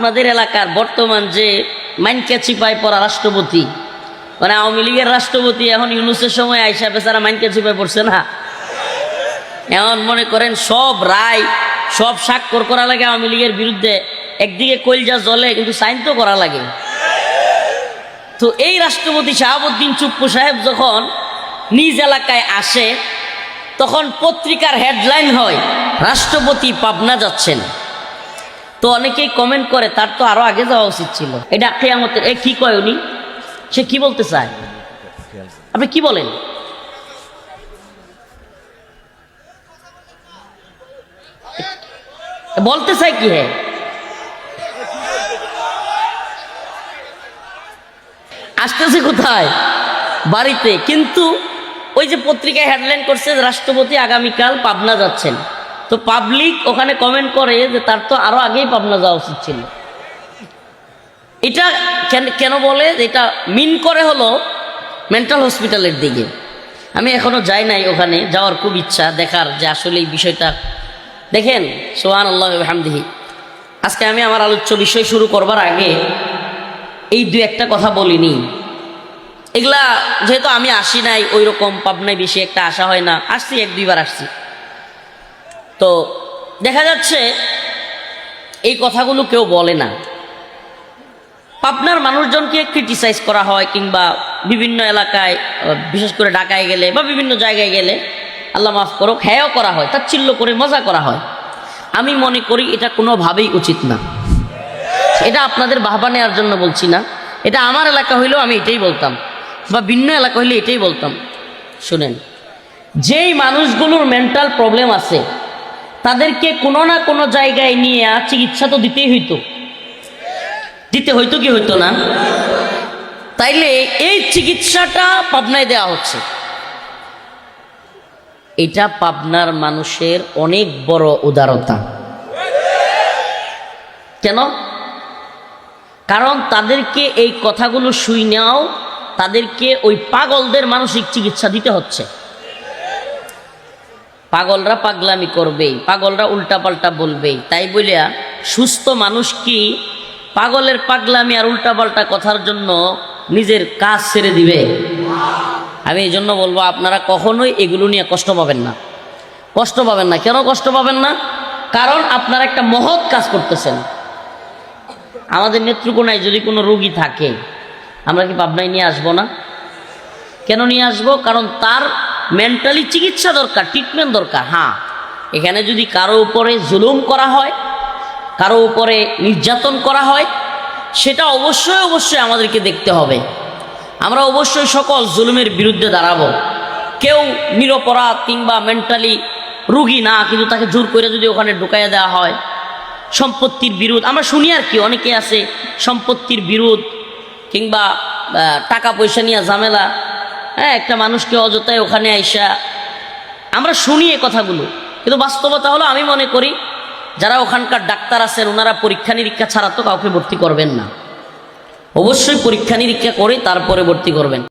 আপনাদের এলাকার বর্তমান যে মাইনকা চিপায় পড়া রাষ্ট্রপতি, মানে আওয়ামী লীগের রাষ্ট্রপতি, এখন ইউনূসের সময় আইসা বেচারা মাইনকা চিপায় পড়ছে না। এখন মনে করেন সব রায়, সব স্বাক্ষর করা লাগে আওয়ামী লীগের বিরুদ্ধে, একদিকে কইলজা জ্বলে, কিন্তু সাইন তো করা লাগে। তো এই রাষ্ট্রপতি শাহাবুদ্দিন চুপ্পু সাহেব যখন নিজ এলাকায় আসে, তখন পত্রিকার হেডলাইন হয় রাষ্ট্রপতি পাবনা যাচ্ছেন। তো অনেকেই কমেন্ট করে তার তো আরো আগে যাওয়া উচিত ছিল। এটা কিয়ামতের এ কি কয় উনি, সে কি বলতে চায়, আপনি কি বলেন? বলতে চাই কি? হ্যাঁ, আসতেছে কোথায়? বাড়িতে। কিন্তু ওই যে পত্রিকায় হেডলাইন করছে রাষ্ট্রপতি আগামীকাল পাবনা যাচ্ছেন, তো পাবলিক ওখানে কমেন্ট করে যে তার তো আরো আগেই পাবনা যাওয়া উচিত ছিল। এটা কেন বলে? এটা মিন করে হলো মেন্টাল হসপিটালের দিকে। আমি এখনো যাই নাই, ওখানে যাওয়ার খুব ইচ্ছা, দেখার যে আসলে এই বিষয়টা। দেখেন, সুবহানাল্লাহ ওয়া বিহামদিহি। আজকে আমি আমার আলোচ্য বিষয় শুরু করবার আগে এই দু একটা কথা বলিনি। এগুলা যেহেতু আমি আসি নাই, ওই রকম পাবনায় বেশি একটা আসা হয় না, আসছি এক দুইবার আসছি। তো দেখা যাচ্ছে এই কথাগুলো কেউ বলে না। পাবনার মানুষজনকে ক্রিটিসাইজ করা হয়, কিংবা বিভিন্ন এলাকায়, বিশেষ করে ঢাকায় গেলে বা বিভিন্ন জায়গায় গেলে, আল্লাহ মাফ করুক, হ্যাঁও করা হয়, তাচ্ছিল্য করে মজা করা হয়। আমি মনে করি এটা কোনোভাবেই উচিত না। এটা আপনাদের বাহবা নেওয়ার জন্য বলছি না, এটা আমার এলাকা হইলেও আমি এটাই বলতাম, বা ভিন্ন এলাকা হইলে এটাই বলতাম। শুনেন, যেই মানুষগুলোর মেন্টাল প্রবলেম আছে তাদেরকে কোনো না কোনো জায়গায় নিয়ে চিকিৎসা তো দিতেই হইতো, দিতে হইতো কি হইতো না? তাইলে এই চিকিৎসাটা পাবনায় দেওয়া হচ্ছে, এটা পাবনার মানুষের অনেক বড় উদারতা। কেন? কারণ তাদেরকে এই কথাগুলো শুনেও তাদেরকে ওই পাগলদের মানসিক চিকিৎসা দিতে হচ্ছে। পাগলরা পাগলামি করবেই, পাগলরা উল্টাপাল্টা বলবেই, তাই বলিয়া সুস্থ মানুষ কি পাগলের পাগলামি আর উল্টাপাল্টা কথার জন্য নিজের কাজ ছেড়ে দিবে? আমি এই জন্য বলবো, আপনারা কখনোই এগুলো নিয়ে কষ্ট পাবেন না, কষ্ট পাবেন না। কেন কষ্ট পাবেন না? কারণ আপনারা একটা মহৎ কাজ করতেছেন। আমাদের নেত্রকোনায় যদি কোনো রোগী থাকে, আমরা কি পাবনায় নিয়ে আসবো না? কেন নিয়ে আসবো? কারণ তার মেন্টালি চিকিৎসা দরকার, ট্রিটমেন্ট দরকার। হ্যাঁ, এখানে যদি কারো উপরে জুলুম করা হয়, কারো উপরে নির্যাতন করা হয়, সেটা অবশ্যই অবশ্যই আমাদেরকে দেখতে হবে। আমরা অবশ্যই সকল জুলুমের বিরুদ্ধে দাঁড়াবো। কেউ নিরপরাধ কিংবা মেন্টালি রুগী না, কিন্তু তাকে জোর করে যদি ওখানে ঢুকাইয়া দেওয়া হয়, সম্পত্তির বিরোধ আমরা শুনি আর কি, অনেকে আছে সম্পত্তির বিরোধ কিংবা টাকা পয়সা নিয়ে ঝামেলা, হ্যাঁ, একটা মানুষকে অযথায় ওখানে আইসা আমরা শুনি এই কথাগুলো। কিন্তু বাস্তবতা হলো, আমি মনে করি যারা ওখানকার ডাক্তার আছেন ওনারা পরীক্ষা নিরীক্ষা ছাড়া তো কাউকে ভর্তি করবেন না। অবশ্যই পরীক্ষা নিরীক্ষা করে তারপরে ভর্তি করবেন।